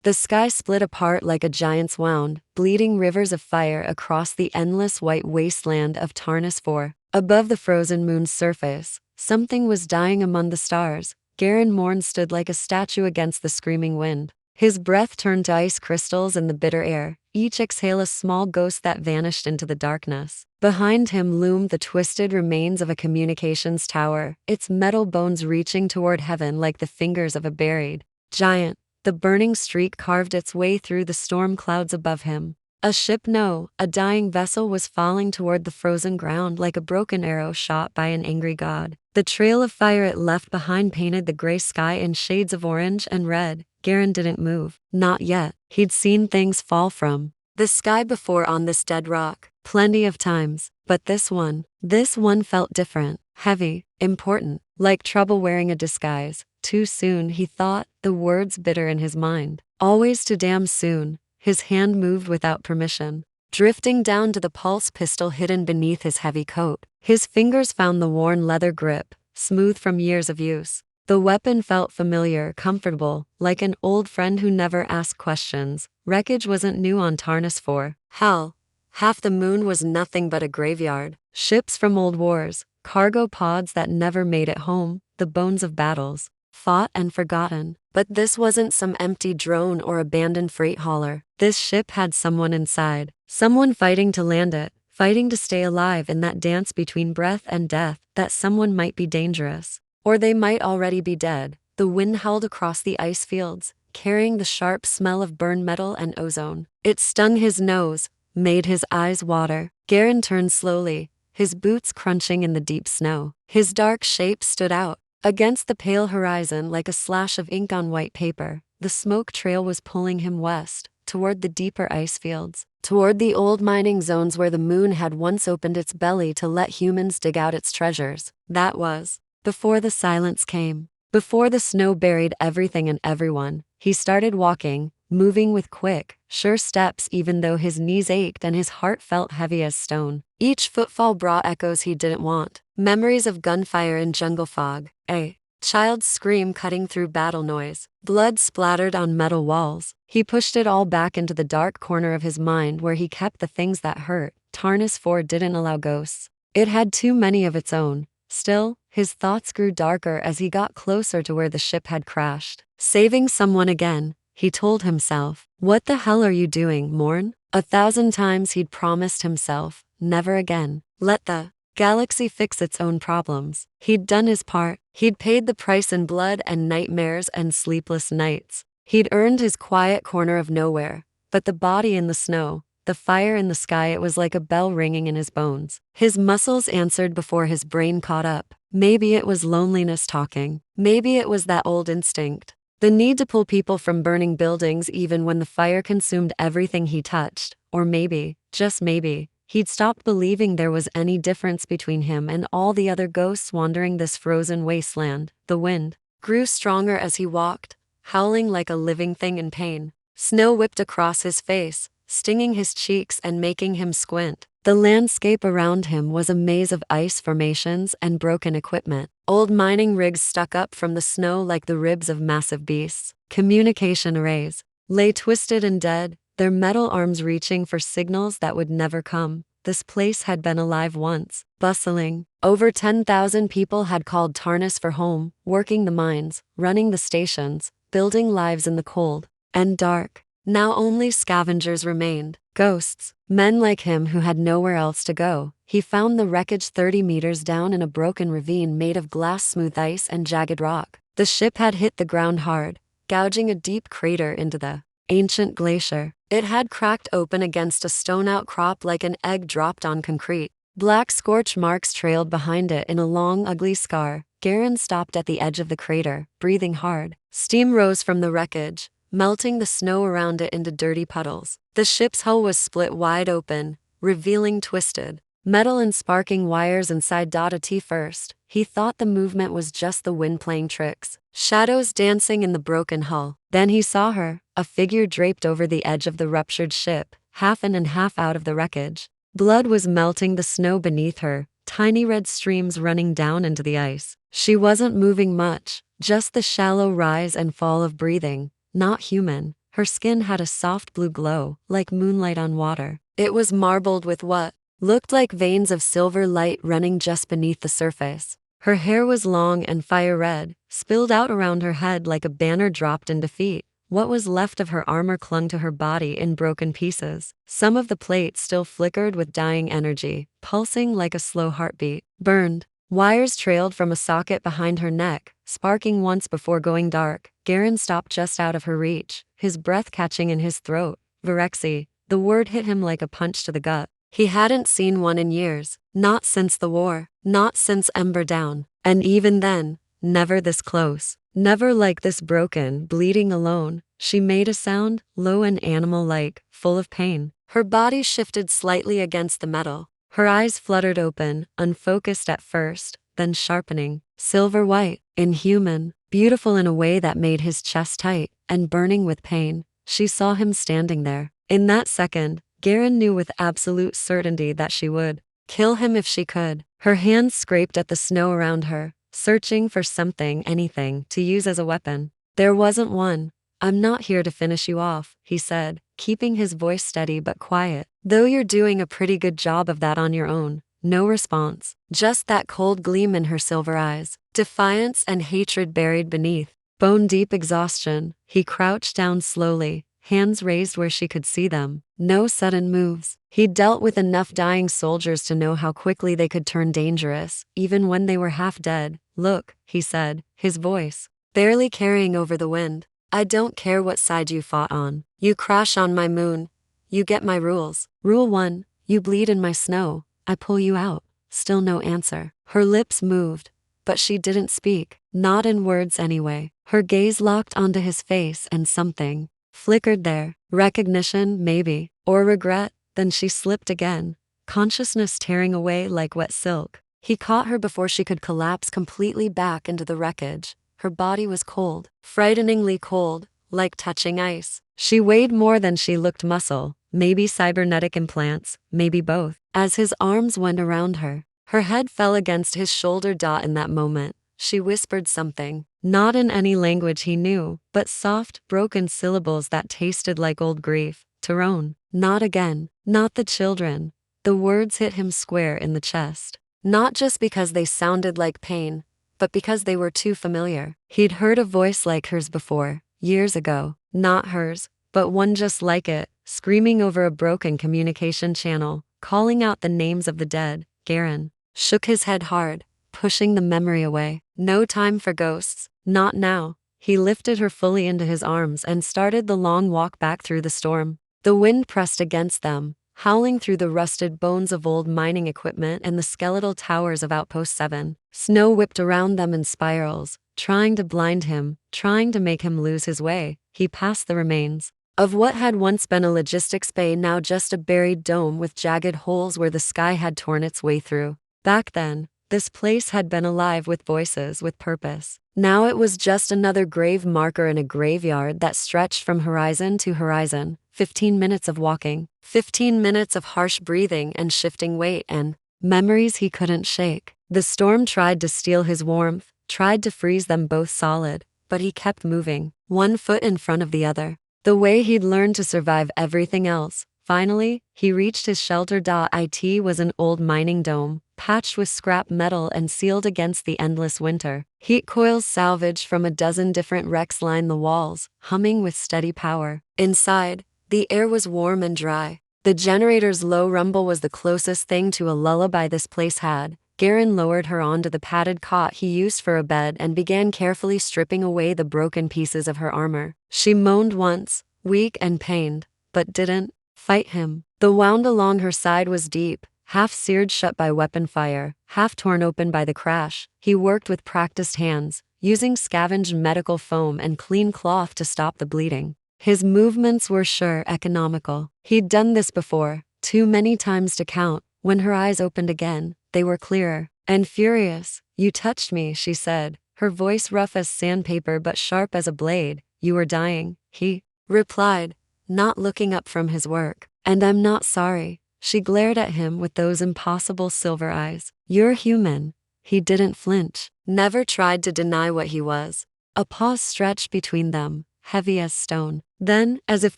The sky split apart like a giant's wound, bleeding rivers of fire across the endless white wasteland of Tarnus 4. Above the frozen moon's surface, something was dying among the stars. Garen Morn stood like a statue against the screaming wind. His breath turned to ice crystals in the bitter air, each exhale a small ghost that vanished into the darkness. Behind him loomed the twisted remains of a communications tower, its metal bones reaching toward heaven like the fingers of a buried giant. The burning streak carved its way through the storm clouds above him. A ship, no, a dying vessel was falling toward the frozen ground like a broken arrow shot by an angry god. The trail of fire it left behind painted the gray sky in shades of orange and red. Garen didn't move. Not yet. He'd seen things fall from the sky before on this dead rock, plenty of times, but this one felt different, heavy, important, like trouble wearing a disguise. Too soon, he thought, the words bitter in his mind. Always too damn soon. His hand moved without permission, drifting down to the pulse pistol hidden beneath his heavy coat. His fingers found the worn leather grip, smooth from years of use. The weapon felt familiar, comfortable, like an old friend who never asked questions. Wreckage wasn't new on Tarnus 4. Hell, half the moon was nothing but a graveyard. Ships from old wars, cargo pods that never made it home, the bones of battles, fought and forgotten. But this wasn't some empty drone or abandoned freight hauler. This ship had someone inside, someone fighting to land it, fighting to stay alive in that dance between breath and death. That someone might be dangerous, or they might already be dead. The wind howled across the ice fields, carrying the sharp smell of burned metal and ozone. It stung his nose, made his eyes water. Garen turned slowly, his boots crunching in the deep snow. His dark shape stood out against the pale horizon like a slash of ink on white paper. The smoke trail was pulling him west, toward the deeper ice fields, toward the old mining zones where the moon had once opened its belly to let humans dig out its treasures. That was before the silence came, before the snow buried everything and everyone. He started walking, moving with quick, sure steps even though his knees ached and his heart felt heavy as stone. Each footfall brought echoes he didn't want, memories of gunfire in jungle fog, a child's scream cutting through battle noise, blood splattered on metal walls. He pushed it all back into the dark corner of his mind where he kept the things that hurt. Tarnus 4 didn't allow ghosts. It had too many of its own. Still, his thoughts grew darker as he got closer to where the ship had crashed. Saving someone again, he told himself. What the hell are you doing, Morn? 1,000 times he'd promised himself, never again. Let the galaxy fix its own problems. He'd done his part. He'd paid the price in blood and nightmares and sleepless nights. He'd earned his quiet corner of nowhere. But the body in the snow, the fire in the sky, it was like a bell ringing in his bones. His muscles answered before his brain caught up. Maybe it was loneliness talking. Maybe it was that old instinct. The need to pull people from burning buildings even when the fire consumed everything he touched. Or maybe, just maybe, he'd stopped believing there was any difference between him and all the other ghosts wandering this frozen wasteland. The wind grew stronger as he walked, howling like a living thing in pain. Snow whipped across his face, stinging his cheeks and making him squint. The landscape around him was a maze of ice formations and broken equipment. Old mining rigs stuck up from the snow like the ribs of massive beasts. Communication arrays lay twisted and dead, their metal arms reaching for signals that would never come. This place had been alive once, bustling. Over 10,000 people had called Tarnus for home, working the mines, running the stations, building lives in the cold and dark. Now only scavengers remained, ghosts, men like him who had nowhere else to go. He found the wreckage 30 meters down in a broken ravine made of glass-smooth ice and jagged rock. The ship had hit the ground hard, gouging a deep crater into the ancient glacier. It had cracked open against a stone outcrop like an egg dropped on concrete. Black scorch marks trailed behind it in a long, ugly scar. Garen stopped at the edge of the crater, breathing hard. Steam rose from the wreckage, melting the snow around it into dirty puddles. The ship's hull was split wide open, revealing twisted metal and sparking wires inside. At first, he thought the movement was just the wind playing tricks, shadows dancing in the broken hull. Then he saw her, a figure draped over the edge of the ruptured ship, half in and half out of the wreckage. Blood was melting the snow beneath her, tiny red streams running down into the ice. She wasn't moving much, just the shallow rise and fall of breathing. Not human. Her skin had a soft blue glow, like moonlight on water. It was marbled with what looked like veins of silver light running just beneath the surface. Her hair was long and fire red, spilled out around her head like a banner dropped in defeat. What was left of her armor clung to her body in broken pieces. Some of the plate still flickered with dying energy, pulsing like a slow heartbeat. Burned wires trailed from a socket behind her neck, sparking once before going dark. Garen stopped just out of her reach, his breath catching in his throat. Virexy. The word hit him like a punch to the gut. He hadn't seen one in years, not since the war, not since Ember Down. And even then, never this close, never like this broken, bleeding alone. She made a sound, low and animal-like, full of pain. Her body shifted slightly against the metal. Her eyes fluttered open, unfocused at first, then sharpening. Silver white, inhuman, beautiful in a way that made his chest tight, and burning with pain. She saw him standing there. In that second, Garen knew with absolute certainty that she would kill him if she could. Her hands scraped at the snow around her, searching for something, anything, to use as a weapon. There wasn't one. I'm not here to finish you off, he said, keeping his voice steady but quiet. Though you're doing a pretty good job of that on your own. No response, just that cold gleam in her silver eyes, defiance and hatred buried beneath. Bone-deep exhaustion. He crouched down slowly, hands raised where she could see them. No sudden moves. He'd dealt with enough dying soldiers to know how quickly they could turn dangerous, even when they were half dead. Look, he said, his voice barely carrying over the wind. I don't care what side you fought on. You crash on my moon. You get my rules. Rule 1, you bleed in my snow. I pull you out. Still no answer. Her lips moved, but she didn't speak, not in words anyway. Her gaze locked onto his face and something flickered there. Recognition, maybe, or regret. Then she slipped again, consciousness tearing away like wet silk. He caught her before she could collapse completely back into the wreckage. Her body was cold, frighteningly cold, like touching ice. She weighed more than she looked muscle, maybe cybernetic implants, maybe both. As his arms went around her, her head fell against his shoulder. In that moment, she whispered something, not in any language he knew, but soft, broken syllables that tasted like old grief. Tyrone. Not again. Not the children. The words hit him square in the chest. Not just because they sounded like pain, but because they were too familiar. He'd heard a voice like hers before, years ago. Not hers, but one just like it, screaming over a broken communication channel, calling out the names of the dead. Garen shook his head hard, pushing the memory away. No time for ghosts. Not now. He lifted her fully into his arms and started the long walk back through the storm. The wind pressed against them, howling through the rusted bones of old mining equipment and the skeletal towers of Outpost 7. Snow whipped around them in spirals, trying to blind him, trying to make him lose his way. He passed the remains of what had once been a logistics bay, now just a buried dome with jagged holes where the sky had torn its way through. Back then, this place had been alive with voices, with purpose. Now it was just another grave marker in a graveyard that stretched from horizon to horizon. 15 minutes of walking, 15 minutes of harsh breathing and shifting weight, and memories he couldn't shake. The storm tried to steal his warmth, tried to freeze them both solid, but he kept moving, one foot in front of the other, the way he'd learned to survive everything else. Finally, he reached his shelter. It was an old mining dome, patched with scrap metal and sealed against the endless winter. Heat coils salvaged from a dozen different wrecks lined the walls, humming with steady power. Inside, the air was warm and dry. The generator's low rumble was the closest thing to a lullaby this place had. Garen lowered her onto the padded cot he used for a bed and began carefully stripping away the broken pieces of her armor. She moaned once, weak and pained, but didn't fight him. The wound along her side was deep, half seared shut by weapon fire, half torn open by the crash. He worked with practiced hands, using scavenged medical foam and clean cloth to stop the bleeding. His movements were sure, economical. He'd done this before, too many times to count. When her eyes opened again, they were clearer and furious. You touched me, she said, her voice rough as sandpaper but sharp as a blade. You were dying, he replied, not looking up from his work. And I'm not sorry. She glared at him with those impossible silver eyes. You're human. He didn't flinch, never tried to deny what he was. A pause stretched between them, heavy as stone. Then, as if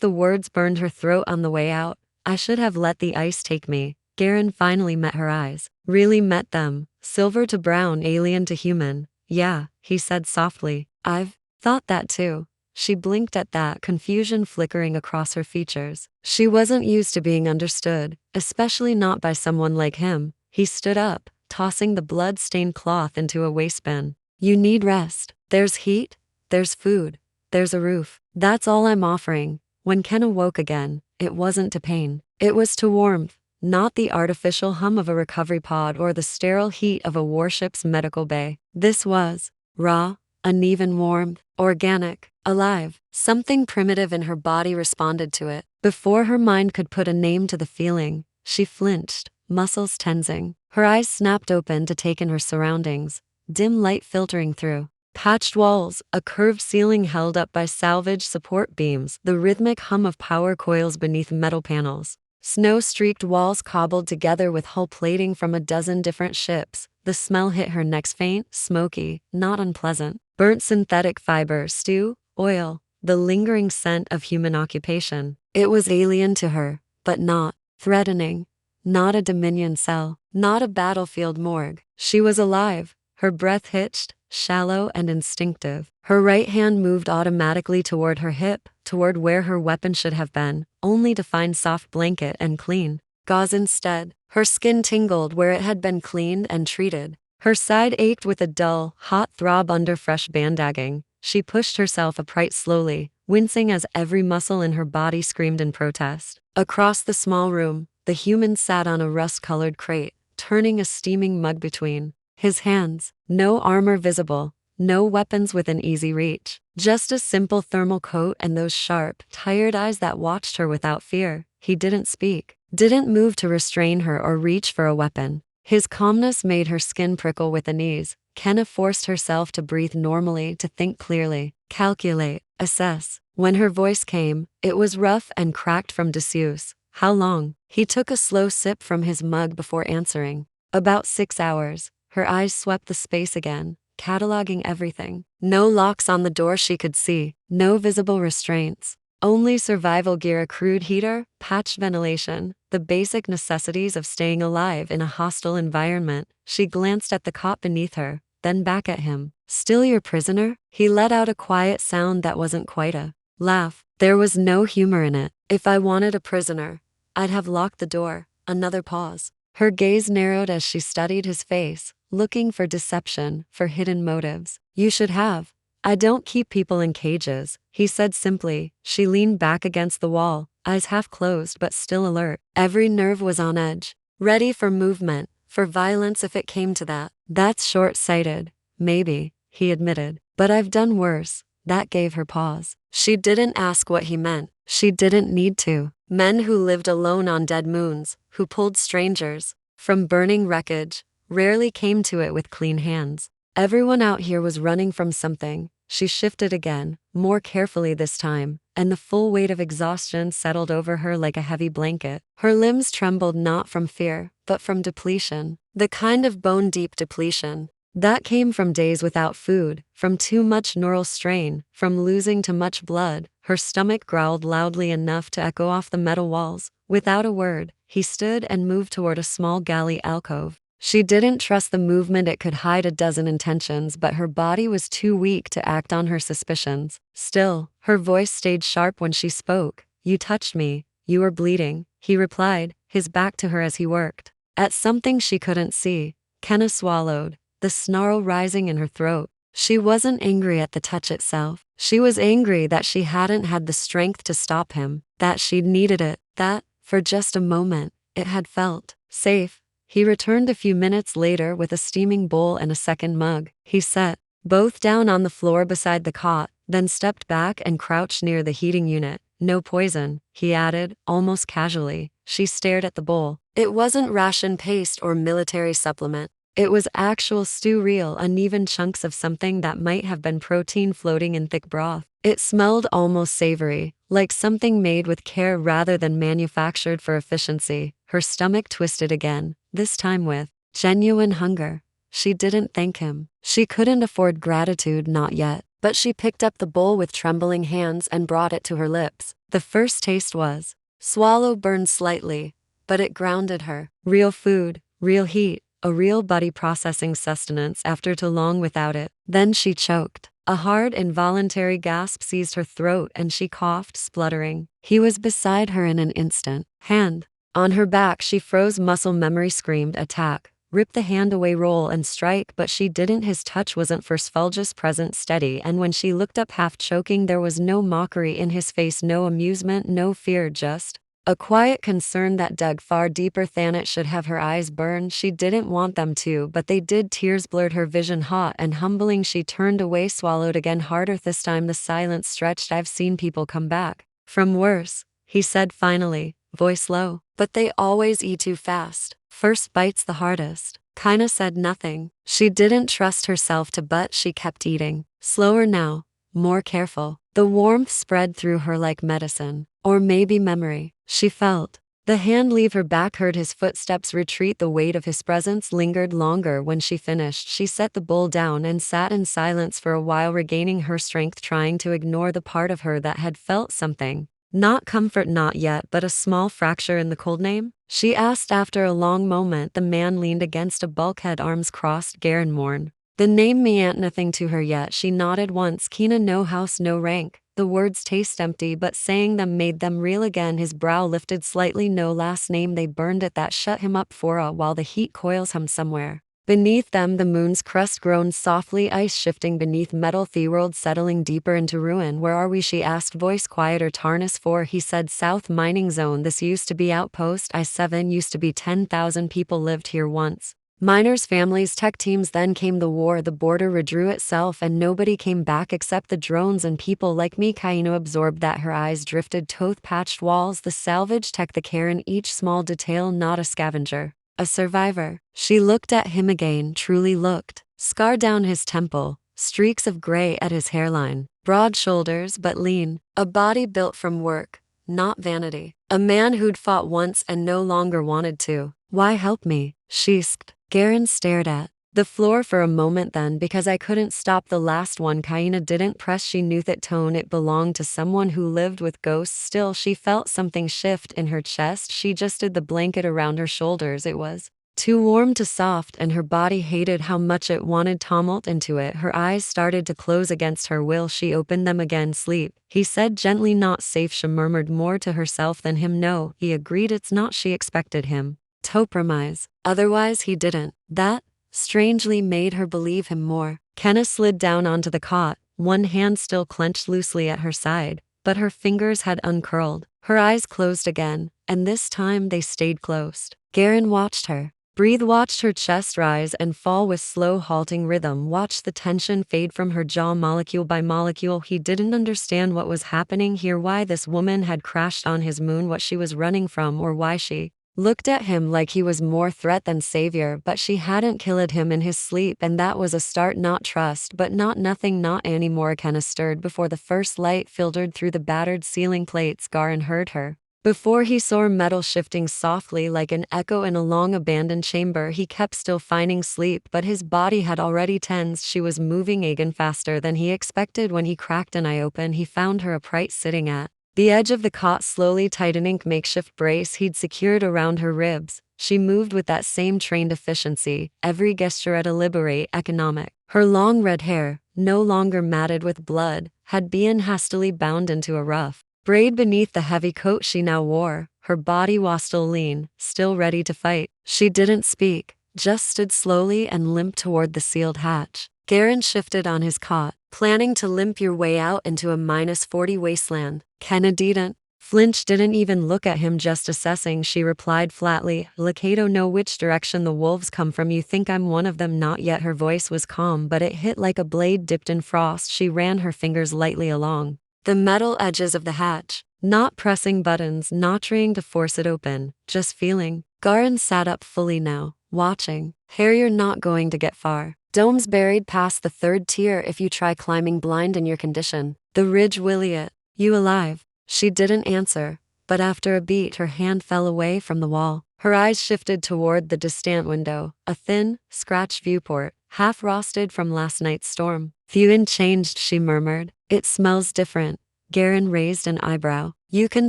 the words burned her throat on the way out, I should have let the ice take me. Garen finally met her eyes. Really met them. Silver to brown, alien to human. Yeah, he said softly. I've thought that too. She blinked at that, confusion flickering across her features. She wasn't used to being understood, especially not by someone like him. He stood up, tossing the blood-stained cloth into a wastebin. You need rest. There's heat, there's food, there's a roof. That's all I'm offering. When Ken awoke again, it wasn't to pain. It was to warmth, not the artificial hum of a recovery pod or the sterile heat of a warship's medical bay. This was raw, uneven warmth, organic, alive. Something primitive in her body responded to it. Before her mind could put a name to the feeling, she flinched, muscles tensing. Her eyes snapped open to take in her surroundings, dim light filtering through. Patched walls, a curved ceiling held up by salvage support beams, the rhythmic hum of power coils beneath metal panels. Snow-streaked walls cobbled together with hull plating from a dozen different ships. The smell hit her next, faint, smoky, not unpleasant. Burnt synthetic fiber, stew, oil, the lingering scent of human occupation. It was alien to her, but not threatening. Not a Dominion cell, not a battlefield morgue. She was alive, her breath hitched, shallow and instinctive. Her right hand moved automatically toward her hip, toward where her weapon should have been, only to find soft blanket and clean gauze instead. Her skin tingled where it had been cleaned and treated. Her side ached with a dull, hot throb under fresh bandagging. She pushed herself upright slowly, wincing as every muscle in her body screamed in protest. Across the small room, the human sat on a rust-colored crate, turning a steaming mug between his hands. No armor visible, no weapons within easy reach. Just a simple thermal coat and those sharp, tired eyes that watched her without fear. He didn't speak, didn't move to restrain her or reach for a weapon. His calmness made her skin prickle with unease. Kenna forced herself to breathe normally, to think clearly, calculate, assess. When her voice came, it was rough and cracked from disuse. How long? He took a slow sip from his mug before answering. About 6 hours. Her eyes swept the space again, cataloging everything. No locks on the door she could see, no visible restraints. Only survival gear, a crude heater, patched ventilation, the basic necessities of staying alive in a hostile environment. She glanced at the cot beneath her, then back at him. Still your prisoner? He let out a quiet sound that wasn't quite a laugh. There was no humor in it. If I wanted a prisoner, I'd have locked the door. Another pause. Her gaze narrowed as she studied his face, looking for deception, for hidden motives. You should have. I don't keep people in cages, he said simply. She leaned back against the wall, eyes half closed but still alert. Every nerve was on edge, ready for movement, for violence if it came to that. That's short-sighted, maybe, he admitted. But I've done worse. That gave her pause. She didn't ask what he meant. She didn't need to. Men who lived alone on dead moons, who pulled strangers from burning wreckage, rarely came to it with clean hands. Everyone out here was running from something. She shifted again, more carefully this time, and the full weight of exhaustion settled over her like a heavy blanket. Her limbs trembled not from fear, but from depletion. The kind of bone-deep depletion that came from days without food, from too much neural strain, from losing too much blood. Her stomach growled loudly enough to echo off the metal walls. Without a word, he stood and moved toward a small galley alcove. She didn't trust the movement. It could hide a dozen intentions, but her body was too weak to act on her suspicions. Still, her voice stayed sharp when she spoke. You touched me. You were bleeding, he replied, his back to her as he worked at something she couldn't see. Kenna swallowed, the snarl rising in her throat. She wasn't angry at the touch itself. She was angry that she hadn't had the strength to stop him, that she'd needed it, that, for just a moment, it had felt safe. He returned a few minutes later with a steaming bowl and a second mug. He set both down on the floor beside the cot, then stepped back and crouched near the heating unit. No poison, he added, almost casually. She stared at the bowl. It wasn't ration paste or military supplement. It was actual stew, real, uneven chunks of something that might have been protein floating in thick broth. It smelled almost savory, like something made with care rather than manufactured for efficiency. Her stomach twisted again, this time with genuine hunger. She didn't thank him. She couldn't afford gratitude, not yet. But she picked up the bowl with trembling hands and brought it to her lips. The first taste was. Swallow burned slightly, but it grounded her. Real food, real heat, a real body processing sustenance after too long without it. Then she choked. A hard, involuntary gasp seized her throat and she coughed, spluttering. He was beside her in an instant. Hand. On her back, she froze. Muscle memory screamed, attack. Rip the hand away, roll and strike, but she didn't. His touch wasn't forceful, just present, steady, and when she looked up half choking, there was no mockery in his face, no amusement, no fear, just a quiet concern that dug far deeper than it should have. Her eyes burned. She didn't want them to, but they did. Tears blurred her vision, hot and humbling. She turned away, swallowed again, harder this time. The silence stretched. I've seen people come back from worse, he said finally, voice low. But they always eat too fast. First bite's the hardest. Kinda said nothing. She didn't trust herself to, but she kept eating. Slower now, more careful. The warmth spread through her like medicine. Or maybe memory. She felt the hand leave her back, heard his footsteps retreat. The weight of his presence lingered longer. When she finished, she set the bowl down and sat in silence for a while, regaining her strength, trying to ignore the part of her that had felt something. Not comfort, not yet, but a small fracture in the cold. Name? She asked after a long moment. The man leaned against a bulkhead, arms crossed. Garen Morn. The name meant nothing to her yet. She nodded once. Kina, no house, no rank. The words taste empty, but saying them made them real again. His brow lifted slightly. No last name. They burned it. That shut him up for a while. The heat coils hum somewhere beneath them. The moon's crust groaned softly, ice shifting beneath metal. The world settling deeper into ruin. Where are we? She asked, voice quieter. Tarnus 4, he said. South mining zone. This used to be outpost. I-7 used to be 10,000 people lived here once. Miners, families, tech teams. Then came the war. The border redrew itself and nobody came back except the drones and people like me. Kaino absorbed that. Her eyes drifted. Toth patched walls, the salvage tech, the care in each small detail. Not a scavenger. A survivor. She looked at him again, truly looked. Scar down his temple, streaks of gray at his hairline. Broad shoulders but lean. A body built from work, not vanity. A man who'd fought once and no longer wanted to. Why help me? She asked. Garen stared at the floor for a moment. Then, because I couldn't stop the last one. Kaina didn't press. She knew that tone. It belonged to someone who lived with ghosts. Still, she felt something shift in her chest. She adjusted the blanket around her shoulders. It was too warm to soft, and her body hated how much it wanted tumult into it. Her eyes started to close against her will. She opened them again. Sleep, he said gently. Not safe, she murmured, more to herself than him. No, he agreed. It's not. She expected him to promise. Otherwise he didn't. That, strangely, made her believe him more. Kenna slid down onto the cot, one hand still clenched loosely at her side, but her fingers had uncurled. Her eyes closed again, and this time they stayed closed. Garen watched her breathe, watched her chest rise and fall with slow, halting rhythm, watched the tension fade from her jaw molecule by molecule. He didn't understand what was happening here, why this woman had crashed on his moon, what she was running from, or why she looked at him like he was more threat than savior. But she hadn't killed him in his sleep, and that was a start. Not trust, but not nothing, not anymore. Kenna stirred before the first light filtered through the battered ceiling plates. Garen heard her before he saw metal shifting softly like an echo in a long abandoned chamber. He kept still, finding sleep, but his body had already tensed. She was moving again, faster than he expected. When he cracked an eye open, he found her upright, sitting at the edge of the cot, slowly tightening makeshift brace he'd secured around her ribs. She moved with that same trained efficiency, every gesture a deliberate economic. Her long red hair, no longer matted with blood, had been hastily bound into a rough braid beneath the heavy coat she now wore. Her body was still lean, still ready to fight. She didn't speak, just stood slowly and limped toward the sealed hatch. Garen shifted on his cot, planning to limp your way out into a -40 wasteland. Kenna didn't flinch, didn't even look at him, just assessing. She replied flatly, Lakato, know which direction the wolves come from. You think I'm one of them? Not yet. Her voice was calm, but it hit like a blade dipped in frost. She ran her fingers lightly along the metal edges of the hatch, not pressing buttons, not trying to force it open, just feeling. Garen sat up fully now, watching. You're not going to get far. Dome's buried past the 3rd tier if you try climbing blind in your condition. The ridge will it. You alive? She didn't answer, but after a beat her hand fell away from the wall. Her eyes shifted toward the distant window, a thin, scratched viewport. half-roasted from last night's storm. "Few changed," she murmured. "It smells different." Garen raised an eyebrow. "You can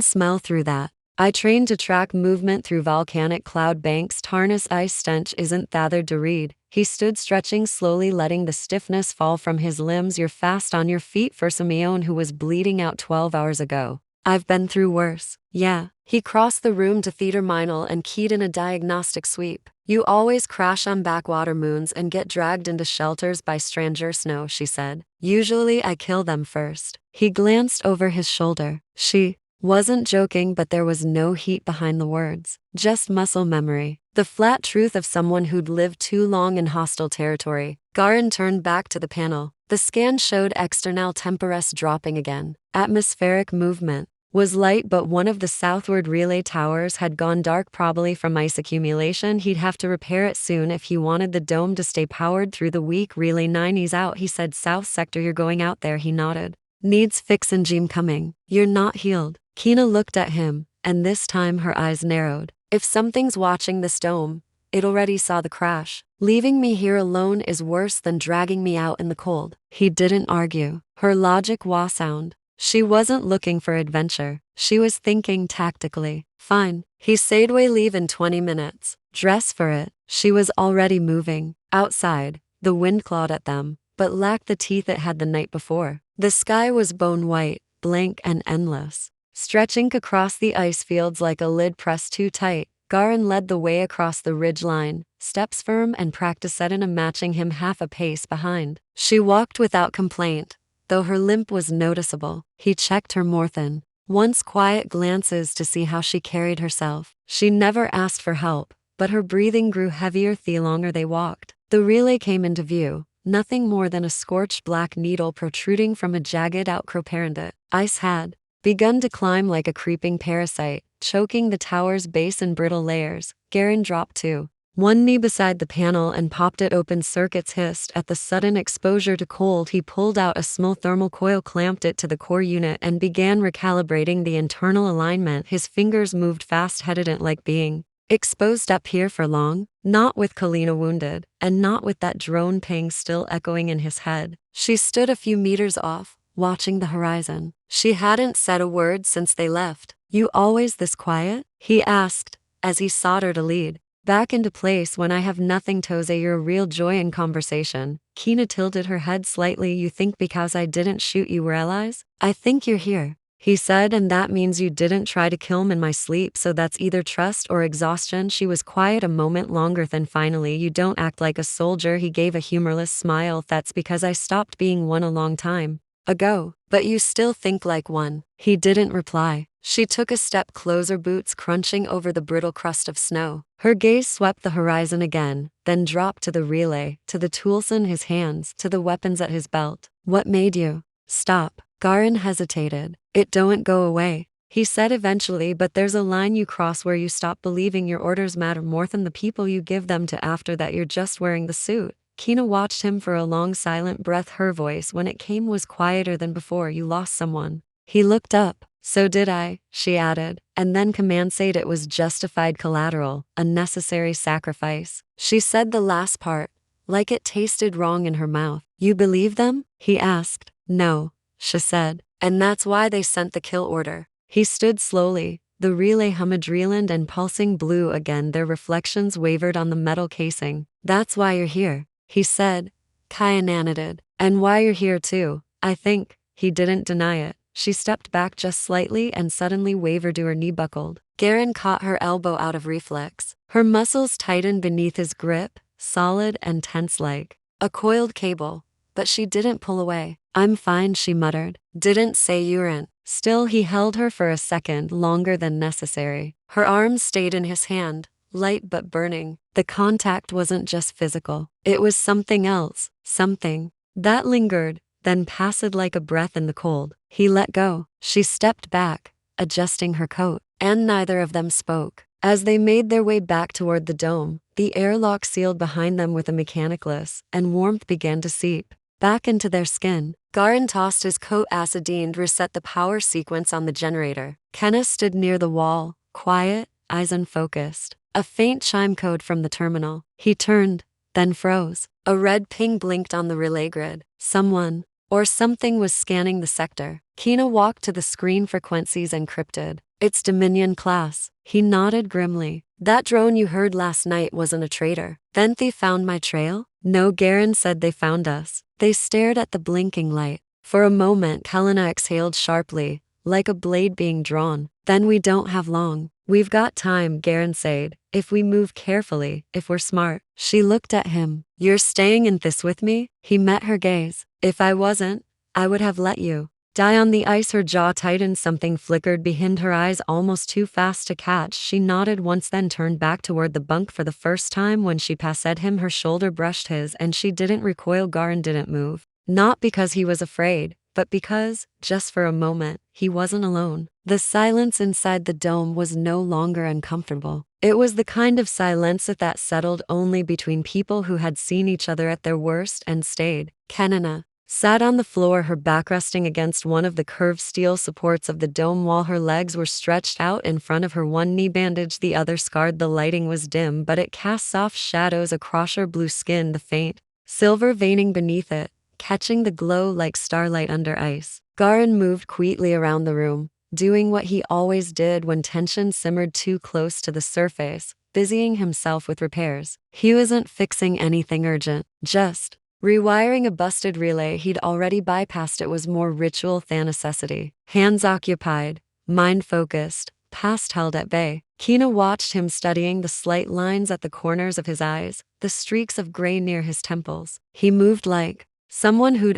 smell through that." "I trained to track movement through volcanic cloud banks. Tarnus ice stench isn't that'ard to read." He stood stretching slowly, letting the stiffness fall from his limbs. "You're fast on your feet for Simeon, who was bleeding out 12 hours ago." "I've been through worse." "Yeah." He crossed the room to Theater Minel and keyed in a diagnostic sweep. "You always crash on backwater moons and get dragged into shelters by stranger snow," she said. "Usually I kill them first." He glanced over his shoulder. She wasn't joking, but there was no heat behind the words, just muscle memory. The flat truth of someone who'd lived too long in hostile territory. Garin turned back to the panel. The scan showed external temperatures dropping again. Atmospheric movement was light, but one of the southward relay towers had gone dark, probably from ice accumulation. He'd have to repair it soon if he wanted the dome to stay powered through the week. "Relay 9 is out," he said. "South sector, you're going out there." He nodded. "Needs fixin', Jim coming." "You're not healed." Kina looked at him, and this time her eyes narrowed. "If something's watching this dome, it already saw the crash. Leaving me here alone is worse than dragging me out in the cold." He didn't argue. Her logic was sound. She wasn't looking for adventure. She was thinking tactically. "Fine." He said, "We leave in 20 minutes. Dress for it." She was already moving. Outside, the wind clawed at them, but lacked the teeth it had the night before. The sky was bone white, blank and endless, stretching across the ice fields like a lid pressed too tight. Garin led the way across the ridge line, steps firm and practiced matching him half a pace behind. She walked without complaint, though her limp was noticeable. He checked her more than once, quiet glances to see how she carried herself. She never asked for help, but her breathing grew heavier the longer they walked. The relay came into view, nothing more than a scorched black needle protruding from a jagged outcrop around it. Ice had begun to climb like a creeping parasite, choking the tower's base in brittle layers. Garin dropped to one knee beside the panel and popped it open. Circuits hissed at the sudden exposure to cold. He pulled out a small thermal coil, clamped it to the core unit, and began recalibrating the internal alignment. His fingers moved fast, hesitant, like being exposed. "Up here for long?" Not with Kalina wounded, and not with that drone ping still echoing in his head. She stood a few meters off, watching the horizon. She hadn't said a word since they left. "You always this quiet?" he asked, as he sought her to lead back into place. "When I have nothing to say, you're a real joy in conversation." Kina tilted her head slightly. "You think because I didn't shoot you we're allies?" "I think you're here," he said, "and that means you didn't try to kill him in my sleep, so that's either trust or exhaustion." She was quiet a moment longer, then finally, "You don't act like a soldier." He gave a humorless smile. "That's because I stopped being one a long time ago. But you still think like one." He didn't reply. She took a step closer, boots crunching over the brittle crust of snow. Her gaze swept the horizon again, then dropped to the relay, to the tools in his hands, to the weapons at his belt. "What made you stop?" Garin hesitated. "It don't go away," he said eventually, "but there's a line you cross where you stop believing your orders matter more than the people you give them to. After that, you're just wearing the suit." Kina watched him for a long, silent breath. Her voice, when it came, was quieter than before. "You lost someone." He looked up. "So did I," she added, and then command said it was justified collateral, a necessary sacrifice. She said the last part, like it tasted wrong in her mouth. "You believe them?" he asked. "No," she said, "and that's why they sent the kill order." He stood slowly, the relay hummed drealand and pulsing blue again. Their reflections wavered on the metal casing. "That's why you're here," he said, kyananated. "And why you're here too, I think." He didn't deny it. She stepped back just slightly and suddenly wavered to her knee buckled. Garin caught her elbow out of reflex. Her muscles tightened beneath his grip, solid and tense like a coiled cable, but she didn't pull away. "I'm fine," she muttered. "Didn't say you weren't." Still, he held her for a second, longer than necessary. Her arms stayed in his hand, light but burning. The contact wasn't just physical. It was something else, something that lingered, then passed like a breath in the cold. He let go. She stepped back, adjusting her coat, and neither of them spoke. As they made their way back toward the dome, the airlock sealed behind them with a mechanicless, and warmth began to seep back into their skin. Garin tossed his coat, acidined, reset the power sequence on the generator. Kenna stood near the wall, quiet, eyes unfocused. A faint chime code from the terminal. He turned, then froze. A red ping blinked on the relay grid. Someone, or something, was scanning the sector. Kina walked to the screen. Frequencies encrypted. It's Dominion class. He nodded grimly. That drone you heard last night wasn't a traitor. Then they found my trail? No, Garen said they found us. They stared at the blinking light. For a moment, Helena exhaled sharply, like a blade being drawn. Then we don't have long. We've got time, Garen said. If we move carefully, if we're smart. She looked at him. You're staying in this with me? He met her gaze. If I wasn't, I would have let you die on the ice. Her jaw tightened. Something flickered behind her eyes, almost too fast to catch. She nodded once, then turned back toward the bunk. For the first time, when she passed him, her shoulder brushed his, and she didn't recoil. Garen didn't move. Not because he was afraid, but because, just for a moment, he wasn't alone. The silence inside the dome was no longer uncomfortable. It was the kind of silence that settled only between people who had seen each other at their worst and stayed. Kenina sat on the floor, her back resting against one of the curved steel supports of the dome wall. Her legs were stretched out in front of her, one knee bandaged, the other scarred. The lighting was dim, but it cast soft shadows across her blue skin, the faint silver veining beneath it, catching the glow like starlight under ice. Garen moved quietly around the room, doing what he always did when tension simmered too close to the surface, busying himself with repairs. He wasn't fixing anything urgent, just rewiring a busted relay he'd already bypassed. It was more ritual than necessity. Hands occupied, mind focused, past held at bay. Kina watched him, studying the slight lines at the corners of his eyes, the streaks of gray near his temples. He moved like someone who'd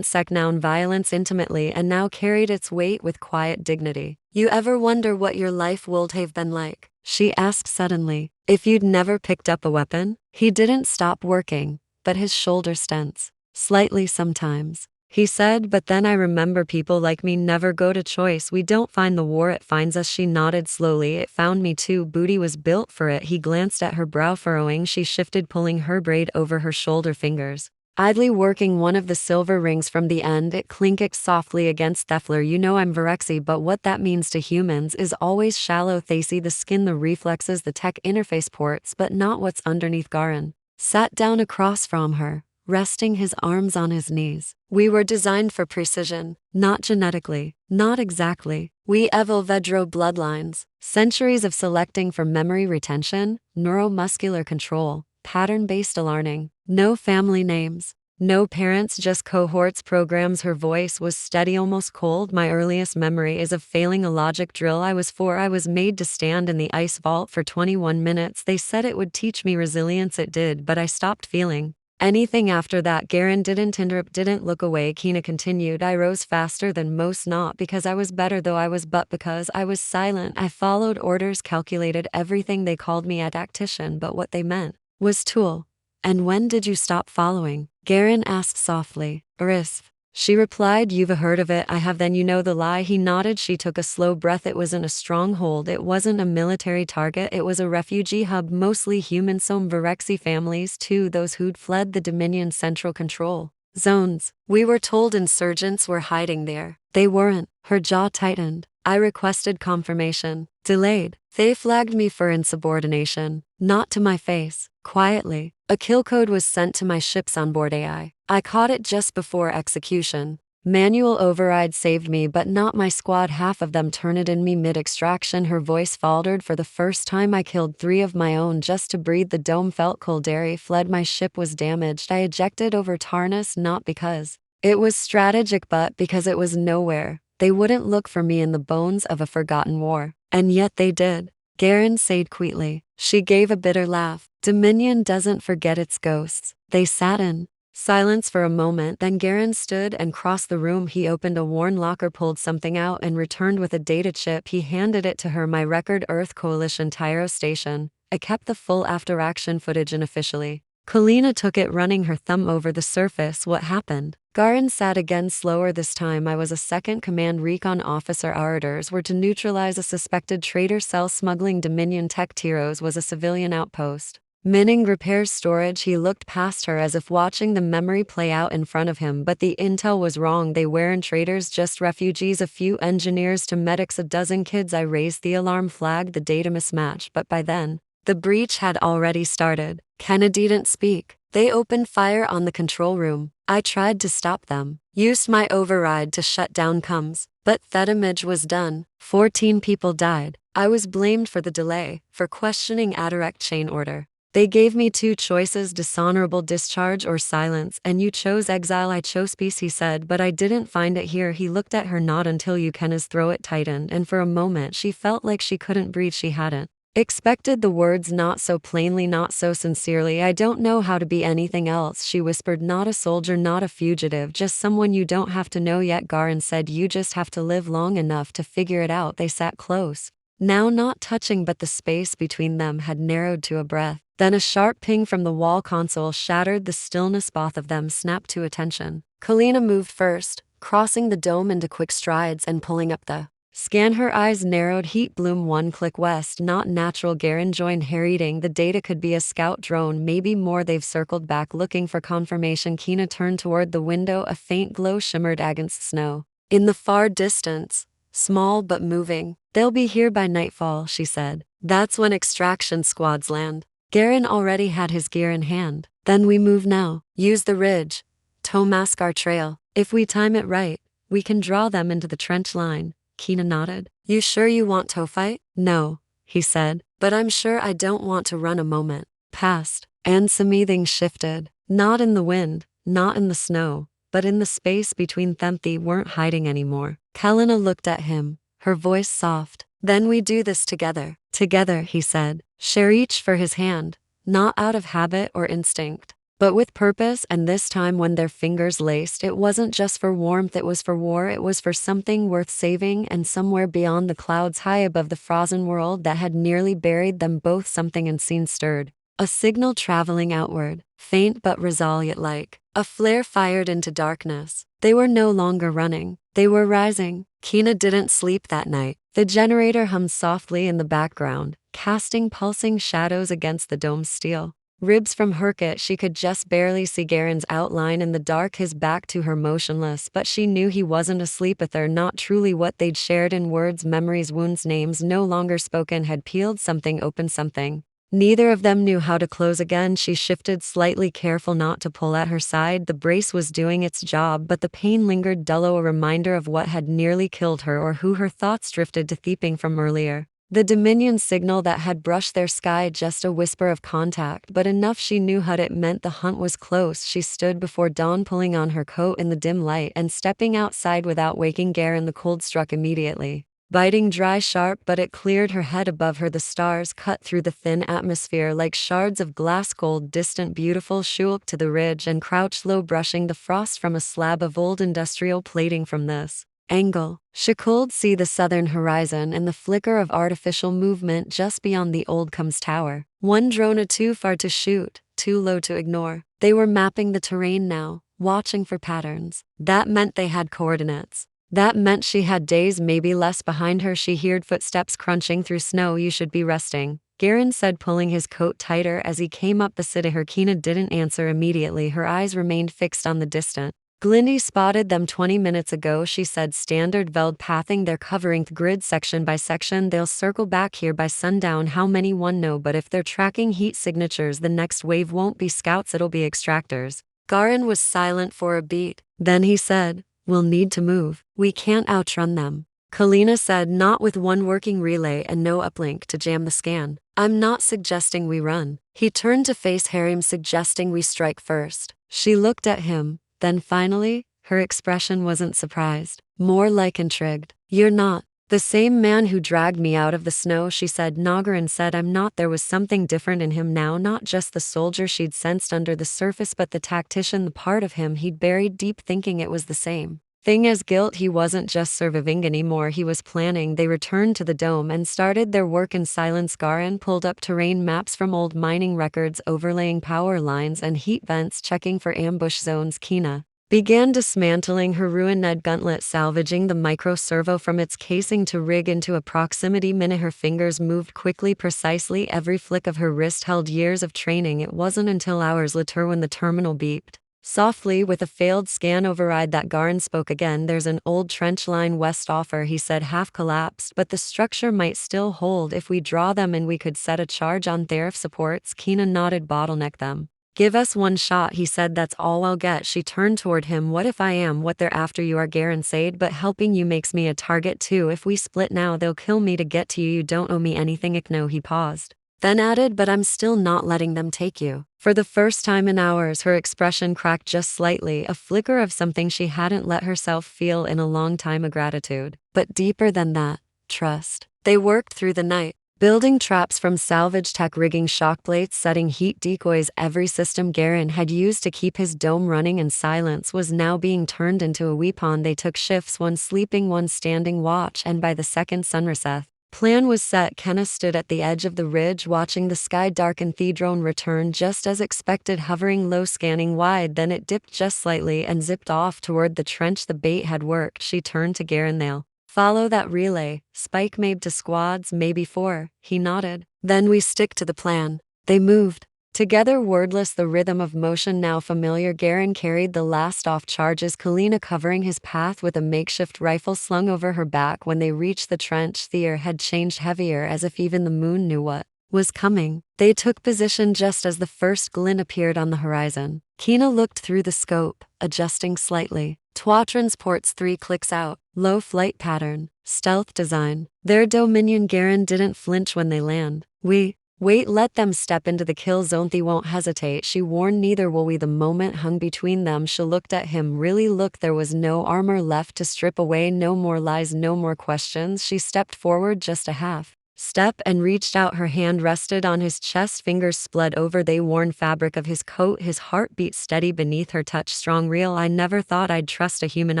known violence intimately and now carried its weight with quiet dignity. You ever wonder what your life would have been like? She asked suddenly. If you'd never picked up a weapon? He didn't stop working, but his shoulders tense slightly sometimes. He said, but then I remember people like me never go to choice. We don't find the war, it finds us. She nodded slowly. It found me too. Booty was built for it. He glanced at her, brow furrowing. She shifted, pulling her braid over her shoulder fingers, idly working one of the silver rings from the end. It clinked softly against Thefler. You know I'm Virexi, but what that means to humans is always shallow. Thacey, the skin, the reflexes, the tech interface ports, but not what's underneath. Garen sat down across from her, resting his arms on his knees. We were designed for precision, not genetically, not exactly. We evolvedro bloodlines, centuries of selecting for memory retention, neuromuscular control, pattern-based learning. No family names, no parents, just cohorts, programs. Her voice was steady, almost cold. My earliest memory is of failing a logic drill. I was 4. I was made to stand in the ice vault for 21 minutes. They said it would teach me resilience. It did, but I stopped feeling anything after that. Garen didn't interrupt, didn't look away. Kina continued. I rose faster than most, not because I was better though I was, but because I was silent. I followed orders, calculated everything. They called me a tactician, but what they meant was tool. And when did you stop following? Garen asked softly. Risf. She replied, you've heard of it. I have. Then you know the lie. He nodded. She took a slow breath. It wasn't a stronghold. It wasn't a military target. It was a refugee hub, mostly human. Some Virexi families too, those who'd fled the Dominion central control zones. We were told insurgents were hiding there. They weren't. Her jaw tightened. I requested confirmation. Delayed. They flagged me for insubordination. Not to my face. Quietly. A kill code was sent to my ship's onboard AI. I caught it just before execution. Manual override saved me, but not my squad. Half of them turned in me mid-extraction. Her voice faltered. For the first time I killed 3 of my own just to breathe. The dome felt cold. Dairy fled. My ship was damaged. I ejected over Tarnus, not because it was strategic, but because it was nowhere. They wouldn't look for me in the bones of a forgotten war. And yet they did. Garen said quietly. She gave a bitter laugh. Dominion doesn't forget its ghosts. They sat in silence for a moment. Then Garen stood and crossed the room. He opened a worn locker, pulled something out, and returned with a data chip. He handed it to her. My record, Earth Coalition Tyro Station. I kept the full after-action footage unofficially. Kalina took it, running her thumb over the surface. What happened? Garen sat again, slower this time. I was a second command recon officer. Our orders were to neutralize a suspected traitor cell smuggling Dominion tech. Tyros was a civilian outpost. Minning repairs storage. He looked past her as if watching the memory play out in front of him, but the intel was wrong. They weren't traitors, just refugees, a few engineers to medics, a dozen kids. I raised the alarm flag, the data mismatch, but by then, the breach had already started. Kennedy didn't speak. They opened fire on the control room. I tried to stop them. Used my override to shut down comms. But that image was done. 14 people died. I was blamed for the delay, for questioning a direct chain order. They gave me two choices: dishonorable discharge or silence, and you chose exile. I chose peace, he said, but I didn't find it here. He looked at her, not until Yukena's throat tightened, and for a moment she felt like she couldn't breathe. She hadn't expected the words, not so plainly, not so sincerely. I don't know how to be anything else, she whispered. Not a soldier, not a fugitive, just someone you don't have to know yet. Garen said, you just have to live long enough to figure it out. They sat close, now not touching, but the space between them had narrowed to a breath. Then a sharp ping from the wall console shattered the stillness. Both of them snapped to attention. Kalina moved first, crossing the dome into quick strides and pulling up the scan. Her eyes narrowed. Heat bloom 1 click west. Not natural. Garen joined her, eating the data. Could be a scout drone, maybe more. They've circled back, looking for confirmation. Kina turned toward the window. A faint glow shimmered against snow in the far distance, small but moving. They'll be here by nightfall, she said. That's when extraction squads land. Garen already had his gear in hand. Then we move now. Use the ridge to mask our trail. If we time it right, we can draw them into the trench line. Kina nodded. You sure you want to fight? No, he said, but I'm sure I don't want to run. A moment passed, and something shifted. Not in the wind, not in the snow, but in the space between them. They weren't hiding anymore. Kalina looked at him, her voice soft. Then we do this together. Together, he said. Share each for his hand, not out of habit or instinct, but with purpose. And this time, when their fingers laced, it wasn't just for warmth, it was for war. It was for something worth saving, and somewhere beyond the clouds, high above the frozen world that had nearly buried them both, something unseen stirred. A signal traveling outward, faint but resolute-like. A flare fired into darkness. They were no longer running. They were rising. Kina didn't sleep that night. The generator hummed softly in the background, casting pulsing shadows against the dome's steel. Ribs from Herkit, she could just barely see Garen's outline in the dark, his back to her, motionless, but she knew he wasn't asleep with her, not truly. What they'd shared in words, memories, wounds, names no longer spoken, had peeled something open, something neither of them knew how to close again. She shifted slightly, careful not to pull at her side. The brace was doing its job, but the pain lingered, dullo, a reminder of what had nearly killed her, or who her thoughts drifted to thieving from earlier. The Dominion signal that had brushed their sky, just a whisper of contact, but enough she knew what it meant. The hunt was close. She stood before dawn, pulling on her coat in the dim light and stepping outside without waking Garen. The cold struck immediately, biting dry, sharp, but it cleared her head. Above her, the stars cut through the thin atmosphere like shards of glass, gold, distant, beautiful. She looked to the ridge and crouched low, brushing the frost from a slab of old industrial plating. From this angle, she could see the southern horizon and the flicker of artificial movement just beyond the old comms tower. One drone too far to shoot, too low to ignore. They were mapping the terrain now, watching for patterns. That meant they had coordinates. That meant she had days, maybe less. Behind her, she heard footsteps crunching through snow. You should be resting, Garen said, pulling his coat tighter as he came up beside her. Kina didn't answer immediately. Her eyes remained fixed on the distant Glindy. Spotted them 20 minutes ago, she said. Standard Veld pathing. They're covering the grid section by section. They'll circle back here by sundown. How many? One no, but if they're tracking heat signatures, the next wave won't be scouts, it'll be extractors. Garen was silent for a beat. Then he said, we'll need to move. We can't outrun them. Kalina said, not with one working relay and no uplink to jam the scan. I'm not suggesting we run. He turned to face Harim, suggesting we strike first. She looked at him. Then finally, her expression wasn't surprised, more like intrigued. You're not the same man who dragged me out of the snow, she said. Nagarin said, I'm not. There was something different in him now, not just the soldier she'd sensed under the surface, but the tactician, the part of him he'd buried deep, thinking it was the same thing as guilt. He wasn't just surviving anymore, he was planning. They returned to the dome and started their work in silence. Garen pulled up terrain maps from old mining records, overlaying power lines and heat vents, checking for ambush zones. Kina began dismantling her ruined gauntlet, salvaging the micro servo from its casing to rig into a proximity minute. Her fingers moved quickly, precisely. Every flick of her wrist held years of training. It wasn't until hours later, when the terminal beeped softly with a failed scan override, that Garen spoke again. There's an old trench line west offer, he said, half collapsed, but the structure might still hold if we draw them, and we could set a charge on their supports. Kina nodded. Bottleneck them. Give us one shot, he said. That's all I'll get. She turned toward him. What if I am what they're after? You are, Garen said, but helping you makes me a target too. If we split now, they'll kill me to get to you. You don't owe me anything. No, he paused. Then added, but I'm still not letting them take you. For the first time in hours, her expression cracked just slightly, a flicker of something she hadn't let herself feel in a long time, a gratitude. But deeper than that, trust. They worked through the night, building traps from salvage tech, rigging shock plates, setting heat decoys. Every system Garen had used to keep his dome running in silence was now being turned into a weapon. They took shifts, one sleeping, one standing watch, and by the second sunset, plan was set. Kenna stood at the edge of the ridge, watching the sky darken. The drone returned just as expected, hovering low, scanning wide. Then it dipped just slightly and zipped off toward the trench. The bait had worked. She turned to Garen. They'll follow that relay, Spike made to squads, maybe 4, he nodded. Then we stick to the plan. They moved together, wordless, the rhythm of motion now familiar. Garen carried the last off charges, Kalina covering his path with a makeshift rifle slung over her back. When they reached the trench, the air had changed heavier, as if even the moon knew what was coming. They took position just as the first glint appeared on the horizon. Kina looked through the scope, adjusting slightly. Trois transports, 3 clicks out. Low flight pattern, stealth design. Their dominion. Garen didn't flinch when they land. Wait, let them step into the kill zone. They won't hesitate, she warned. Neither will we. The moment hung between them. She looked at him. Really look, there was no armor left to strip away, no more lies, no more questions. She stepped forward just a half step and reached out. Her hand rested on his chest, fingers split over the worn fabric of his coat. His heart beat steady beneath her touch, strong, real. I never thought I'd trust a human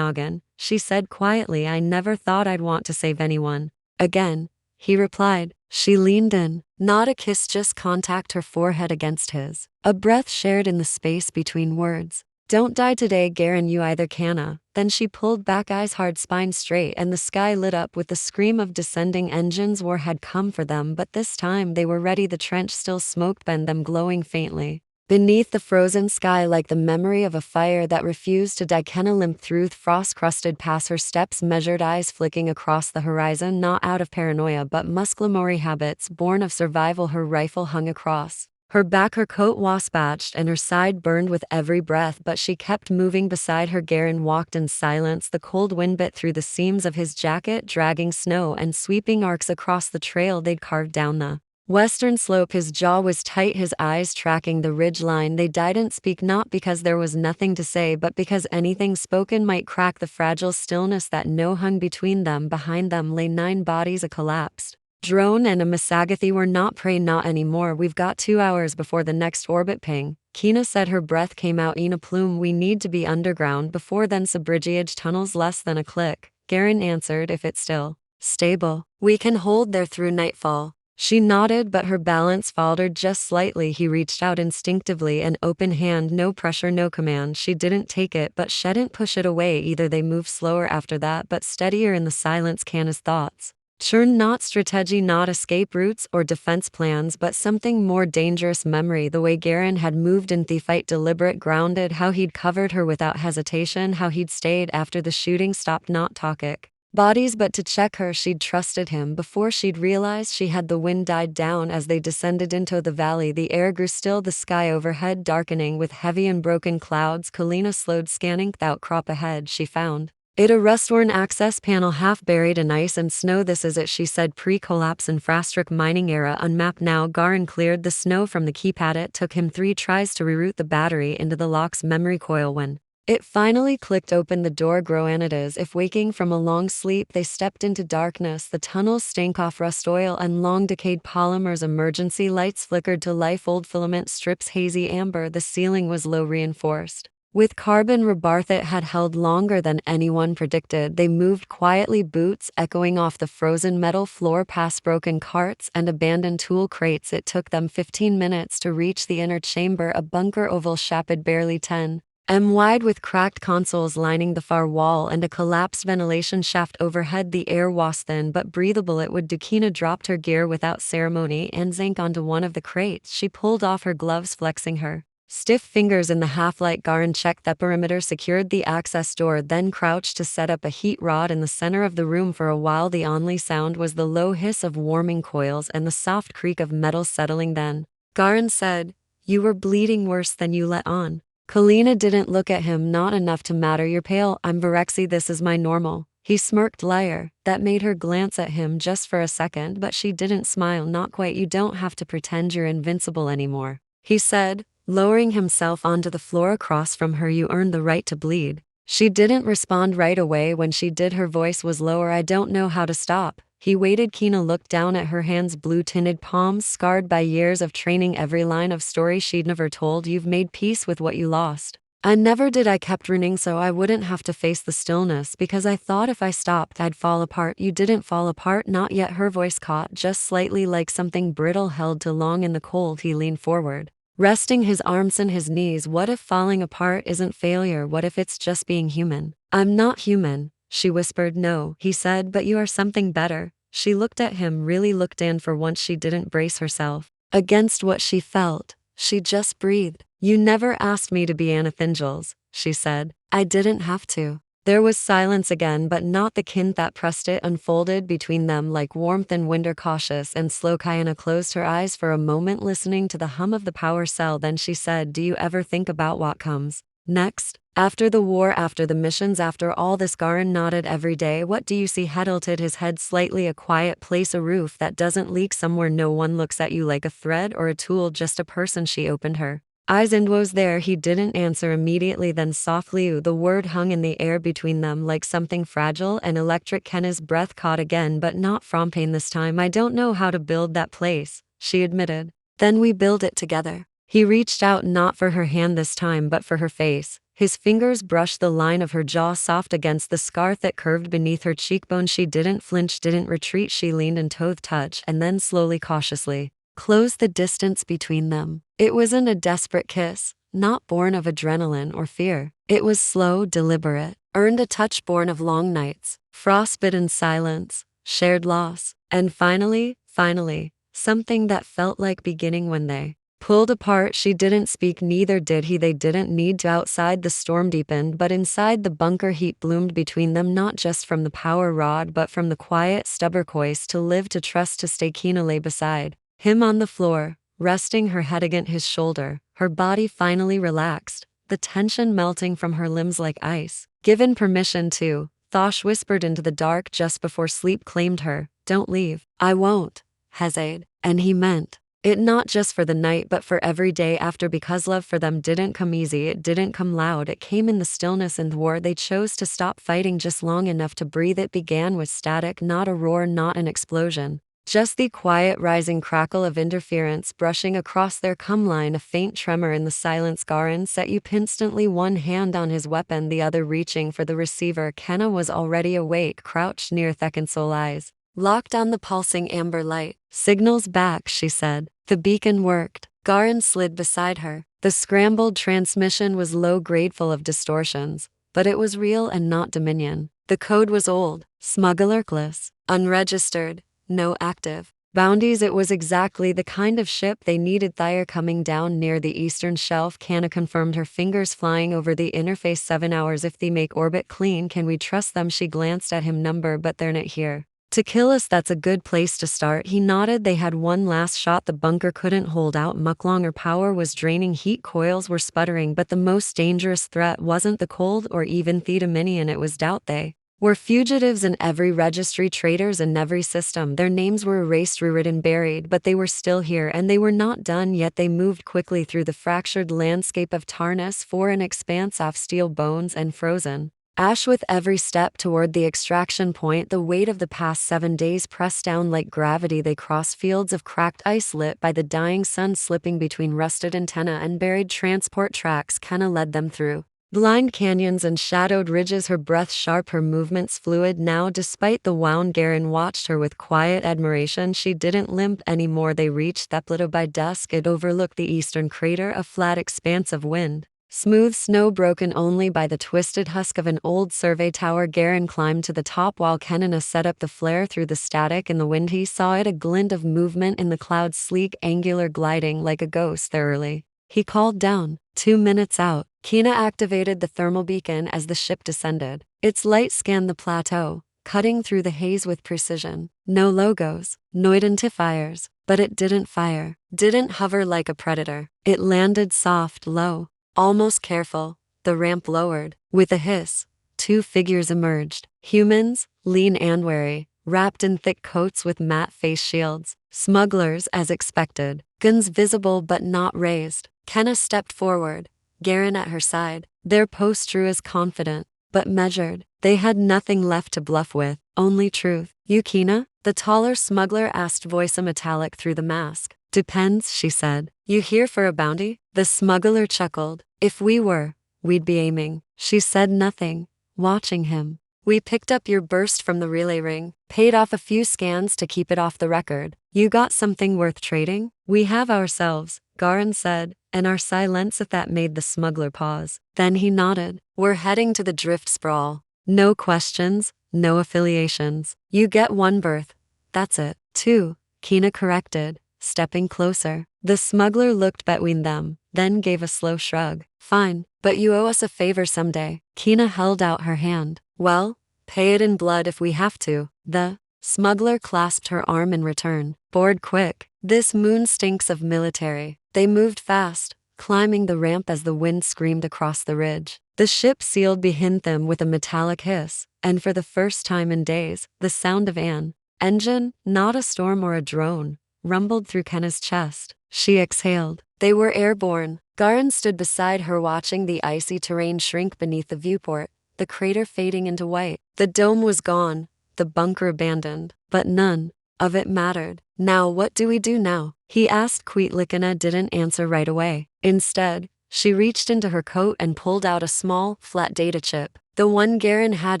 again, she said quietly. I never thought I'd want to save anyone again, he replied. She leaned in. Not a kiss, just contact, her forehead against his. A breath shared in the space between words. Don't die today, Garen, you either canna. Then she pulled back, eyes hard, spine straight, and the sky lit up with the scream of descending engines. War had come for them, but this time they were ready. The trench still smoked beneath them, glowing faintly beneath the frozen sky, like the memory of a fire that refused to die. Kenna limped through frost-crusted paths, her steps measured, eyes flicking across the horizon, not out of paranoia but musclememory habits born of survival. Her rifle hung across her back, her coat wasp-patched, and her side burned with every breath, but she kept moving beside her. Garen walked in silence. The cold wind bit through the seams of his jacket, dragging snow and sweeping arcs across the trail they'd carved down the western slope. His jaw was tight, his eyes tracking the ridge line. They didn't speak, not because there was nothing to say, but because anything spoken might crack the fragile stillness that no hung between them. Behind them lay 9 bodies, a collapsed drone and a Masagathi. We're not prey, not anymore. We've got 2 hours before the next orbit ping, Kina said. Her breath came out in a plume. We need to be underground before then. Subridgeage tunnels, less than a click, Garen answered. If it's still stable, we can hold there through nightfall. She nodded, but her balance faltered just slightly. He reached out instinctively, an open hand, no pressure, no command. She didn't take it, but she didn't push it away either. They moved slower after that, but steadier in the silence. Kana's thoughts churned, not strategy, not escape routes or defense plans, but something more dangerous, memory. The way Garen had moved in the fight, deliberate, grounded, how he'd covered her without hesitation, how he'd stayed after the shooting stopped, not toxic bodies but to check her. She'd trusted him before she'd realized she had. The wind died down as they descended into the valley. The air grew still, the sky overhead darkening with heavy and broken clouds. Kalina slowed, scanning the outcrop ahead. She found it, a rust-worn access panel half buried in ice and snow. This is it, she said. Pre-collapse infrastructure, mining era, unmapped now. Garen cleared the snow from the keypad. It took him 3 tries to reroute the battery into the lock's memory coil. When it finally clicked open, the door groaned as if waking from a long sleep. They stepped into darkness. The tunnels stank off rust oil and long decayed polymers. Emergency lights flickered to life, old filament strips hazy amber. The ceiling was low, reinforced with carbon rebar that had held longer than anyone predicted. They moved quietly, boots echoing off the frozen metal floor, past broken carts and abandoned tool crates. It took them 15 minutes to reach the inner chamber, a bunker oval shaped barely 10 wide with cracked consoles lining the far wall and a collapsed ventilation shaft overhead. The air was thin but breathable. It would do. Kina dropped her gear without ceremony and sank onto one of the crates. She pulled off her gloves, flexing her stiff fingers in the half-light. Garen checked the perimeter, secured the access door, then crouched to set up a heat rod in the center of the room. For a while the only sound was the low hiss of warming coils and the soft creak of metal settling. Then Garen said, You were bleeding worse than you let on. Kalina didn't look at him, not enough to matter. You're pale. I'm Varexy, this is my normal. He smirked. Liar. That made her glance at him just for a second, but she didn't smile. Not quite. You don't have to pretend you're invincible anymore, he said, lowering himself onto the floor across from her. You earned the right to bleed. She didn't respond right away. When she did, her voice was lower. I don't know how to stop. He waited. Kina looked down at her hands, blue-tinted palms scarred by years of training, every line of story she'd never told. You've made peace with what you lost. I never did. I kept running so I wouldn't have to face the stillness, because I thought if I stopped I'd fall apart. You didn't fall apart. Not yet. Her voice caught just slightly, like something brittle held too long in the cold. He leaned forward, resting his arms on his knees. What if falling apart isn't failure? What if it's just being human? I'm not human, she whispered. No, he said, but you are something better. She looked at him, really looked in. For once she didn't brace herself against what she felt. She just breathed. You never asked me to be Anathingels, she said. I didn't have to. There was silence again, but not the kind that pressed. It unfolded between them like warmth and winder. Cautious and slow, Kiana closed her eyes for a moment, listening to the hum of the power cell. Then she said, do you ever think about what comes next? After the war, after the missions, after all this? Garin nodded. Every day. What do you see? He tilted his head slightly. A quiet place, a roof that doesn't leak, somewhere no one looks at you like a thread or a tool, just a person. She opened her eyes and was there. He didn't answer immediately. Then softly, the word hung in the air between them like something fragile and electric. Kenna's breath caught again, but not from pain this time. I don't know how to build that place, she admitted. Then we build it together. He reached out, not for her hand this time, but for her face. His fingers brushed the line of her jaw, soft against the scar that curved beneath her cheekbone. She didn't flinch, didn't retreat. She leaned and toed touch, and then slowly, cautiously closed the distance between them. It wasn't a desperate kiss, not born of adrenaline or fear. It was slow, deliberate, earned, a touch born of long nights, frostbitten silence, shared loss, and finally, something that felt like beginning. When they pulled apart, she didn't speak, neither did he. They didn't need to. Outside, the storm deepened, but inside the bunker, heat bloomed between them, not just from the power rod, but from the quiet, stubborn choice to live, to trust, to stay. Kina lay beside him on the floor, resting her head against his shoulder. Her body finally relaxed, the tension melting from her limbs like ice. Given permission to, Thosh whispered into the dark just before sleep claimed her. Don't leave. I won't, Hezade. And he meant it, not just for the night, but for every day after, because love for them didn't come easy. It didn't come loud. It came in the stillness and the war. They chose to stop fighting just long enough to breathe. It began with static, not a roar, not an explosion. Just the quiet rising crackle of interference brushing across their come line, a faint tremor in the silence. Garin set you instantly, one hand on his weapon, the other reaching for the receiver. Kenna was already awake, crouched near Thekensol, eyes locked on the pulsing amber light. Signals back, she said. The beacon worked. Garin slid beside her. The scrambled transmission was low-grade, full of distortions, but it was real and not Dominion. The code was old, smugglerless, unregistered, no active bounties. It was exactly the kind of ship they needed. Thyre coming down near the eastern shelf, Kana confirmed, her fingers flying over the interface. 7 hours if they make orbit clean. Can we trust them? She glanced at him. Number, but they're not here to kill us. That's a good place to start. He nodded. They had one last shot. The bunker couldn't hold out much longer. Power was draining. Heat coils were sputtering. But the most dangerous threat wasn't the cold or even the Dominion. It was doubt. They were fugitives in every registry, traitors in every system. Their names were erased, rewritten, buried, but they were still here, and they were not done yet. They moved quickly through the fractured landscape of Tarnus, for an expanse of steel bones and frozen ash. With every step toward the extraction point, the weight of the past 7 days pressed down like gravity. They crossed fields of cracked ice lit by the dying sun, slipping between rusted antenna and buried transport tracks. Kenna led them through blind canyons and shadowed ridges, her breath sharp, her movements fluid. Now, despite the wound, Garin watched her with quiet admiration. She didn't limp anymore. They reached Thepleto by dusk. It overlooked the eastern crater, a flat expanse of wind, smooth snow broken only by the twisted husk of an old survey tower. Garin climbed to the top while Kenina set up the flare. Through the static in the wind, he saw it, a glint of movement in the clouds, sleek, angular, gliding like a ghost. There early, he called down. 2 minutes out. Kina activated the thermal beacon as the ship descended. Its light scanned the plateau, cutting through the haze with precision. No logos, no identifiers, but it didn't fire, didn't hover like a predator. It landed soft, low, almost careful. The ramp lowered. With a hiss, two figures emerged. Humans, lean and wary, wrapped in thick coats with matte face shields. Smugglers, as expected, guns visible but not raised. Kenna stepped forward, Garen at her side. Their posture is confident, but measured. They had nothing left to bluff with, only truth. "You Kina?" the taller smuggler asked, voice a metallic through the mask. "Depends," she said. "You here for a bounty?" The smuggler chuckled. "If we were, we'd be aiming." She said nothing, watching him. "We picked up your burst from the relay ring, paid off a few scans to keep it off the record. You got something worth trading?" "We have ourselves," Garen said, and our silence at that made the smuggler pause. Then he nodded. "We're heading to the drift sprawl. No questions, no affiliations. You get one berth. That's it." "Two," Kina corrected, stepping closer. The smuggler looked between them, then gave a slow shrug. "Fine, but you owe us a favor someday." Kina held out her hand. "Well, pay it in blood if we have to." The smuggler clasped her arm in return. "Board quick. This moon stinks of military." They moved fast, climbing the ramp as the wind screamed across the ridge. The ship sealed behind them with a metallic hiss, and for the first time in days, the sound of an engine, not a storm or a drone, rumbled through Kenna's chest. She exhaled. They were airborne. Garen stood beside her, watching the icy terrain shrink beneath the viewport, the crater fading into white. The dome was gone, the bunker abandoned, but none of it mattered. "Now what do we do now?" he asked. Quitlikina didn't answer right away. Instead, she reached into her coat and pulled out a small, flat data chip, the one Garen had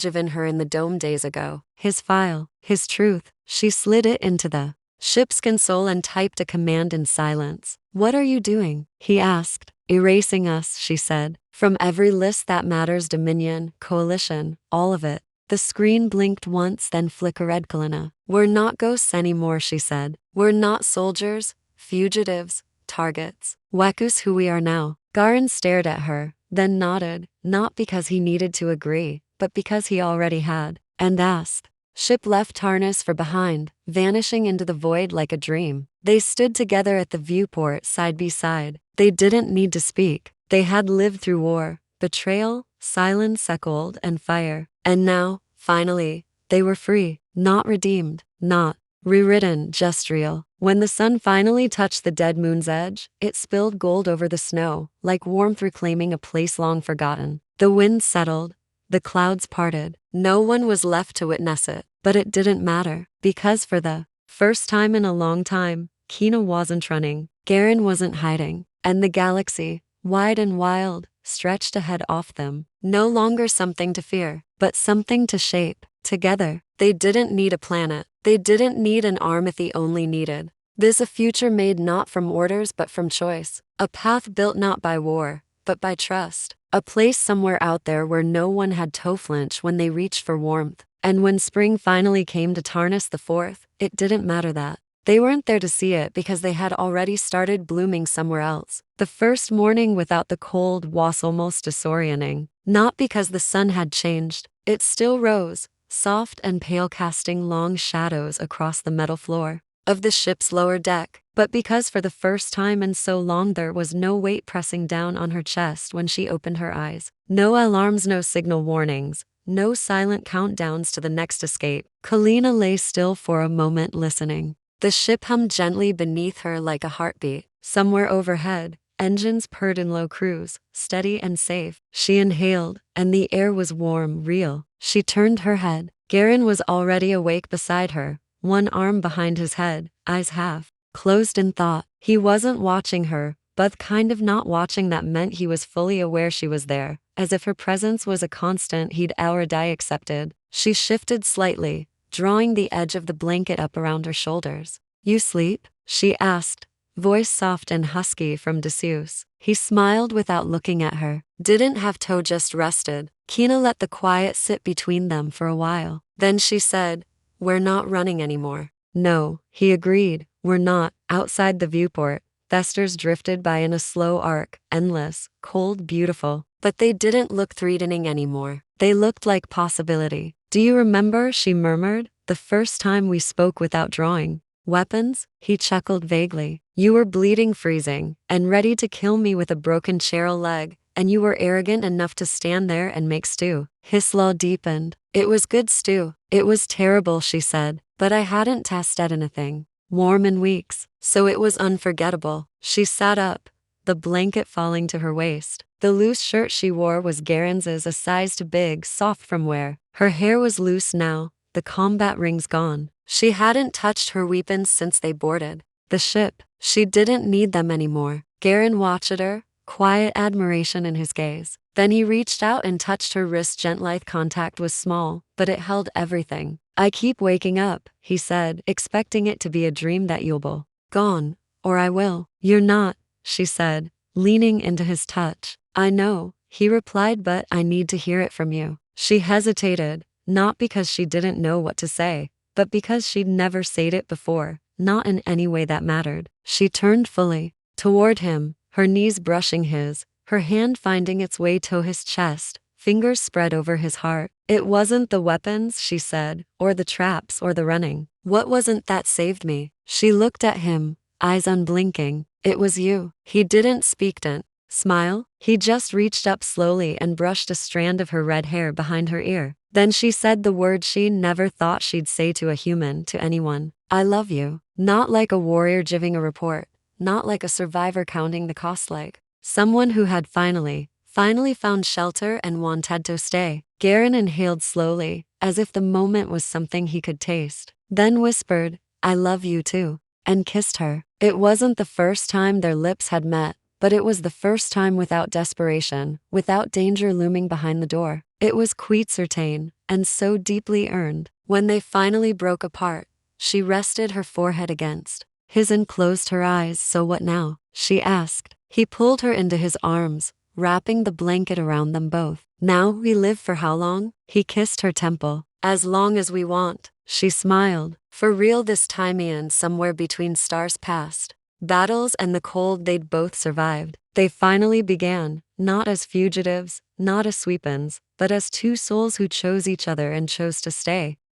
given her in the dome days ago. His file, his truth. She slid it into the ship's console and typed a command in silence. "What are you doing?" he asked. "Erasing us," she said. "From every list that matters, Dominion, Coalition, all of it." The screen blinked once, then flickered. "Kalina. We're not ghosts anymore," she said. "We're not soldiers, fugitives, targets. Weku's who we are now." Garen stared at her, then nodded, not because he needed to agree, but because he already had, and asked. Ship left Tarnus for behind, vanishing into the void like a dream. They stood together at the viewport, side by side. They didn't need to speak. They had lived through war, betrayal, silence, cold, and fire. And now, finally, they were free, not redeemed, not rewritten, just real. When the sun finally touched the dead moon's edge, it spilled gold over the snow, like warmth reclaiming a place long forgotten. The wind settled, the clouds parted. No one was left to witness it, but it didn't matter, because for the first time in a long time, Kina wasn't running, Garen wasn't hiding, and the galaxy, wide and wild, stretched ahead of them. No longer something to fear, but something to shape. Together, they didn't need a planet. They didn't need an army. They only needed this, a future made not from orders but from choice. A path built not by war, but by trust. A place somewhere out there where no one had to flinch when they reached for warmth. And when spring finally came to Tarnus the Fourth, it didn't matter that they weren't there to see it, because they had already started blooming somewhere else. The first morning without the cold was almost disorienting. Not because the sun had changed. It still rose, soft and pale, casting long shadows across the metal floor of the ship's lower deck, but because for the first time in so long there was no weight pressing down on her chest when she opened her eyes. No alarms, no signal warnings, no silent countdowns to the next escape. Kalina lay still for a moment, listening. The ship hummed gently beneath her like a heartbeat. Somewhere overhead, engines purred in low cruise, steady and safe. She inhaled, and the air was warm, real. She turned her head. Garen was already awake beside her, one arm behind his head, eyes half closed in thought. He wasn't watching her, but kind of not watching that meant he was fully aware she was there, as if her presence was a constant he'd already accepted. She shifted slightly, drawing the edge of the blanket up around her shoulders. "You sleep?" she asked, voice soft and husky from Deuce. He smiled without looking at her. Didn't have to, just rested. Kina let the quiet sit between them for a while. Then she said, "We're not running anymore." "No," he agreed, "we're not." Outside the viewport, Thesters drifted by in a slow arc, endless, cold, beautiful. But they didn't look threatening anymore. They looked like possibility. "Do you remember," she murmured, "the first time we spoke without drawing? Weapons? He chuckled vaguely. You were bleeding, freezing, and ready to kill me with a broken cheryl leg, and you were arrogant enough to stand there and make stew. His law deepened. It was good stew. It was terrible, she said, but I hadn't tasted anything warm in weeks, so it was unforgettable. She sat up, the blanket falling to her waist. The loose shirt she wore was Garen's, a size too big, soft from wear. Her hair was loose now, the combat rings gone. She hadn't touched her weapons since they boarded the ship. She didn't need them anymore. Garen watched her, quiet admiration in his gaze. Then he reached out and touched her wrist gently. Contact was small, but it held everything. I keep waking up, he said, expecting it to be a dream that you'll be gone, or I will. You're not, she said, leaning into his touch. I know, he replied, but I need to hear it from you. She hesitated, not because she didn't know what to say, but because she'd never said it before, not in any way that mattered. She turned fully toward him, her knees brushing his, her hand finding its way to his chest, fingers spread over his heart. It wasn't the weapons, she said, or the traps or the running. What wasn't that saved me? She looked at him, eyes unblinking. It was you. He didn't speak, didn't smile. He just reached up slowly and brushed a strand of her red hair behind her ear. Then she said the word she never thought she'd say to a human, to anyone. I love you. Not like a warrior giving a report, not like a survivor counting the cost, like someone who had finally found shelter and wanted to stay. Garen inhaled slowly, as if the moment was something he could taste, then whispered, I love you too, and kissed her. It wasn't the first time their lips had met, but it was the first time without desperation, without danger looming behind the door. It was quite certain, and so deeply earned. When they finally broke apart, she rested her forehead against his and closed her eyes. So what now? She asked. He pulled her into his arms, wrapping the blanket around them both. Now we live for how long? He kissed her temple. As long as we want. She smiled. For real this time, Ian, somewhere between stars past battles and the cold they'd both survived. They finally began, not as fugitives, not as sweepins, but as two souls who chose each other and chose to stay.